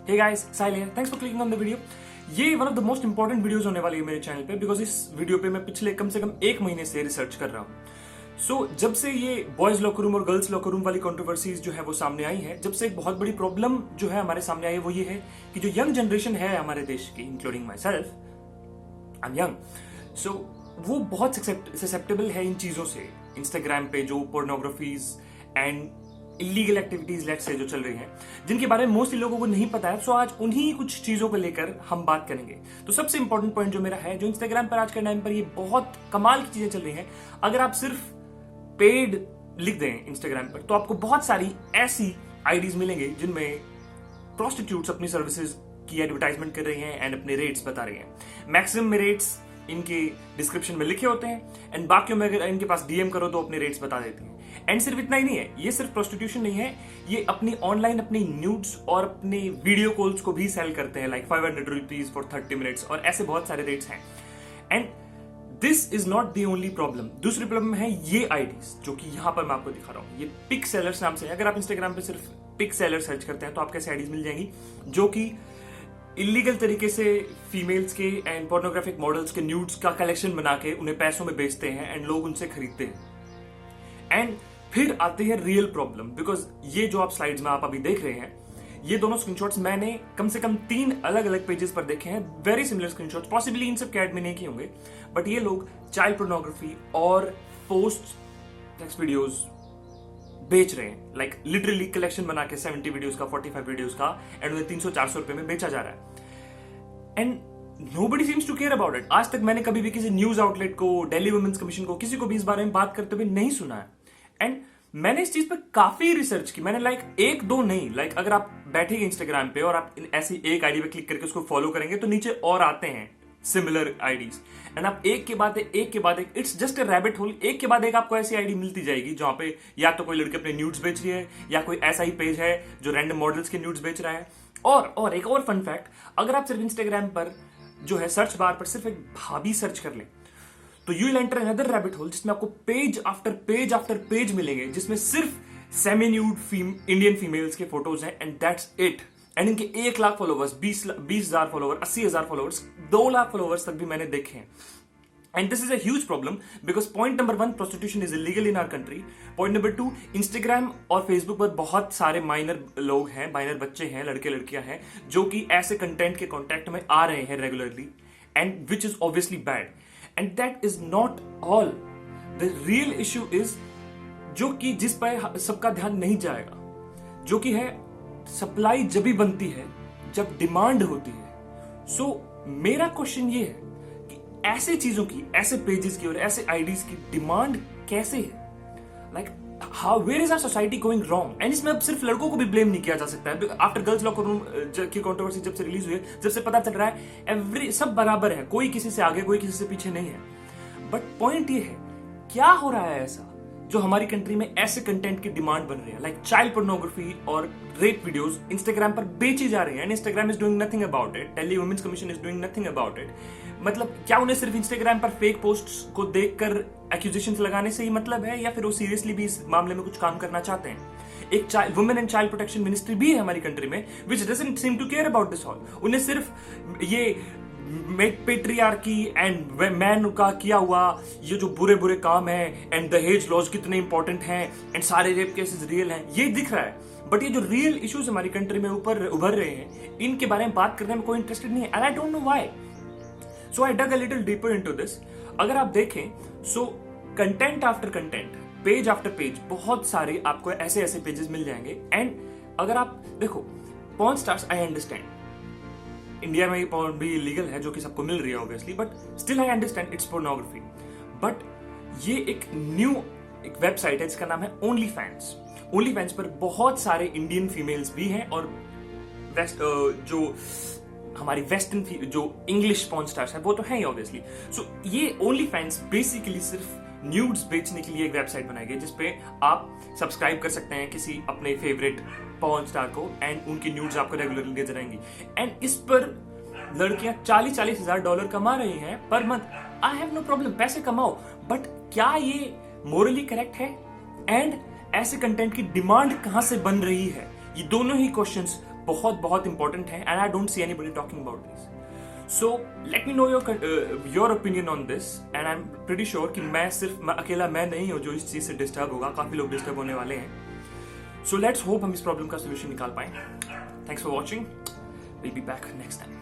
Hey guys, Sahil here. Thanks for clicking on the video. ये one of the most important videos होने वाली है मेरे चैनल पे, बिकॉज इस वीडियो पे मैं पिछले कम से कम 1 महीने से रिसर्च कर रहा हूँ। सो जब से ये बॉयज लॉकर रूम और गर्ल्स लॉकर रूम वाली कंट्रोवर्सीज जो है वो सामने आई है, जब से एक बहुत बड़ी प्रॉब्लम जो है हमारे सामने आई है वो ये है कि जो यंग जनरेशन है हमारे देश की, including myself, I am young, so वो बहुत ससेप्टेबल है इन चीजों से। इंस्टाग्राम पे जो pornographies and illegal activities let's say जो चल रही हैं, जिनके बारे में मोस्टली लोगों को नहीं पता है, सो आज उन्हीं कुछ चीजों को लेकर हम बात करेंगे। तो सबसे इंपॉर्टेंट पॉइंट जो मेरा है, जो इंस्टाग्राम पर आज के टाइम पर ये बहुत कमाल की चीजें चल रही हैं, अगर आप सिर्फ पेड लिख दें इंस्टाग्राम पर तो आपको बहुत सारी ऐसी आईडीज मिलेंगे जिनमें प्रोस्टिट्यूट्स अपनी सर्विसेज की एडवर्टाइजमेंट कर रही हैं एंड अपने रेट्स बता रही हैं। मैक्सिमम में रेट्स इनके डिस्क्रिप्शन में लिखे होते हैं एंड बाकियों में अगर इनके पास डीएम करो तो अपने रेट्स बता देती हैं। एंड सिर्फ इतना ही नहीं है, ये सिर्फ प्रोस्टिट्यूशन नहीं है, ये अपनी ऑनलाइन अपनी न्यूड्स और अपने वीडियो कॉल्स को भी सेल करते हैं, लाइक 500 रुपीज फॉर 30 मिनट्स, और ऐसे बहुत सारे रेट्स हैं। And this is not the only problem. दूसरी प्रॉब्लम है ये आईडीज जो कि यहां पर मैं आपको दिखा रहा हूं, ये पिक सेलर्स नाम से है। अगर आप इंस्टाग्राम पे सिर्फ पिक सेलर सर्च करते हैं तो आपको ऐसी आईडीज मिल जाएंगी जो कि इलीगल तरीके से फीमेल्स के एंड पोर्नोग्राफिक मॉडल्स के न्यूड्स का कलेक्शन बना के उन्हें पैसों में बेचते हैं एंड लोग उनसे खरीदते हैं। एंड फिर आती है रियल प्रॉब्लम, बिकॉज ये जो आप स्लाइड्स में आप अभी देख रहे हैं, ये दोनों स्क्रीनशॉट्स मैंने कम से कम 3 अलग अलग पेजेस पर देखे हैं, वेरी सिमिलर स्क्रीनशॉट्स। पॉसिबली इन सब के ऐड में नहीं किए होंगे, बट ये लोग चाइल्ड पोर्नोग्राफी और पोस्ट सेक्स वीडियोस बेच रहे हैं, लाइक लिटरली कलेक्शन बना के 70 वीडियोस का, 45 वीडियोस का, एंड उन्हें 300-400 रुपए में बेचा जा रहा है। And nobody seems to care about it. आज तक मैंने कभी भी किसी न्यूज आउटलेट को, दिल्ली वुमेन्स कमीशन को, किसी को भी इस बारे में बात करते हुए नहीं सुना है। एंड मैंने इस चीज पे काफी रिसर्च की। मैंने लाइक 1-2 नहीं, लाइक अगर आप बैठेंगे इंस्टाग्राम पे और आप ऐसी एक आईडी पे क्लिक करके उसको फॉलो करेंगे तो नीचे और आते हैं सिमिलर आईडीज, एंड आप एक के बाद एक, it's just a rabbit hole. एक के बाद एक आपको ऐसी आईडी मिलती जाएगी जहां पे या तो कोई लड़के अपने न्यूड्स बेच रही है, या कोई ऐसा ही पेज है जो रैंडम मॉडल्स के न्यूड्स बेच रहा है। और एक और फन फैक्ट, अगर आप सिर्फ इंस्टाग्राम पर जो है सर्च बार पर सिर्फ एक भाभी सर्च कर लें तो you will enter another rabbit hole जिसमें आपको पेज आफ्टर पेज मिलेंगे जिसमें सिर्फ सेमी न्यूड इंडियन फीमेल्स के फोटोज हैं, एंड दैट्स इट। एंड इनके 1 lakh followers, 20,000 follower, 80,000 followers, 2 lakh followers तक भी मैंने देखे हैं। And this is a huge problem, because point number 1, prostitution is illegal in our country. Point number 2, Instagram और Facebook पर बहुत सारे माइनर लोग हैं, माइनर बच्चे हैं, लड़के लड़कियां हैं, जो कि ऐसे कंटेंट के कॉन्टेक्ट में आ रहे हैं regularly, and which is obviously bad. And that is not all. The real issue is, जो कि जिस पर सबका ध्यान नहीं जाएगा, जो कि है सप्लाई जब भी बनती है जब डिमांड होती है। सो मेरा क्वेश्चन ये है कि ऐसे चीजों की, ऐसे पेजेस की और ऐसे आईडीज की डिमांड कैसे है? Like how, where is our society going wrong? And इसमें अब सिर्फ लड़कों को भी ब्लेम नहीं किया जा सकता है। आफ्टर गर्ल्स लॉकर रूम की कंट्रोवर्सी जब से रिलीज हुई है, जब से पता चल रहा है सब बराबर है, कोई किसी से आगे, कोई किसी से पीछे नहीं है। बट पॉइंट ये है, क्या हो रहा है ऐसा जो हमारी कंट्री में ऐसे कंटेंट की डिमांड बन रही है, लाइक चाइल्ड पोर्नोग्राफी और रेप वीडियोस इंस्टाग्राम पर बेची जा रही है, and Instagram is doing nothing about it. Delhi women's commission is doing nothing about it. मतलब क्या उन्हें सिर्फ इंस्टाग्राम पर फेक पोस्ट्स को देखकर एक्यूजेशंस लगाने से ही मतलब है, या फिर वो सीरियसली भी इस मामले में कुछ काम करना चाहते हैं? एक women and child protection ministry भी है हमारी कंट्री में, which doesn't seem to care about this all. उन्हें सिर्फ ये पेट्रियार्की एंड मैन का किया हुआ ये जो बुरे बुरे काम है, एंड दहेज लॉज कितने इंपॉर्टेंट हैं, एंड सारे रेप केसेस रियल हैं, ये दिख रहा है। बट ये जो रियल इश्यूज हमारी कंट्री में ऊपर उभर रहे हैं, इनके बारे में बात करने में कोई इंटरेस्टेड नहीं है, and I don't know why. So I dug a little deeper into this. अगर आप देखें, सो content after content, page after page, बहुत सारे आपको ऐसे ऐसे पेजेस मिल जाएंगे। एंड अगर आप देखो, porn stars, I understand India में पॉर्न भी इलीगल है, जो कि सबको मिल रही है obviously, but still I understand it's pornography. But ये एक वेबसाइट है जिसका नाम है ओनली फैंस। ओनली फैंस पर बहुत सारे इंडियन फीमेल्स भी हैं और जो हमारी वेस्टर्न जो इंग्लिश पॉर्न स्टार्स है वो तो है ही ऑब्वियसली। सो ये ओनली फैंस बेसिकली सिर्फ न्यूड्स बेचने के लिए एक वेबसाइट बनाई गई, जिसपे आप सब्सक्राइब कर सकते हैं किसी अपने फेवरेट पॉर्न स्टार को, एंड उनकी न्यूड्स आपको रेगुलरली नजर आएंगी। एंड इस पर लड़कियां 40-40 हजार डॉलर कमा रही हैं per month. I have no problem, पैसे कमाओ, बट क्या ये मोरली करेक्ट है? एंड ऐसे कंटेंट की डिमांड कहां से बन रही है? ये दोनों ही क्वेश्चंस बहुत बहुत इंपॉर्टेंट है and I don't see anybody talking about this. So let me know your opinion on this and I am pretty sure कि मैं अकेला नहीं हूं जो इस चीज से डिस्टर्ब होगा, काफी लोग डिस्टर्ब होने वाले हैं। सो लेट्स होप हम इस प्रॉब्लम का सोल्यूशन निकाल पाए। Thanks for watching, will be back next time.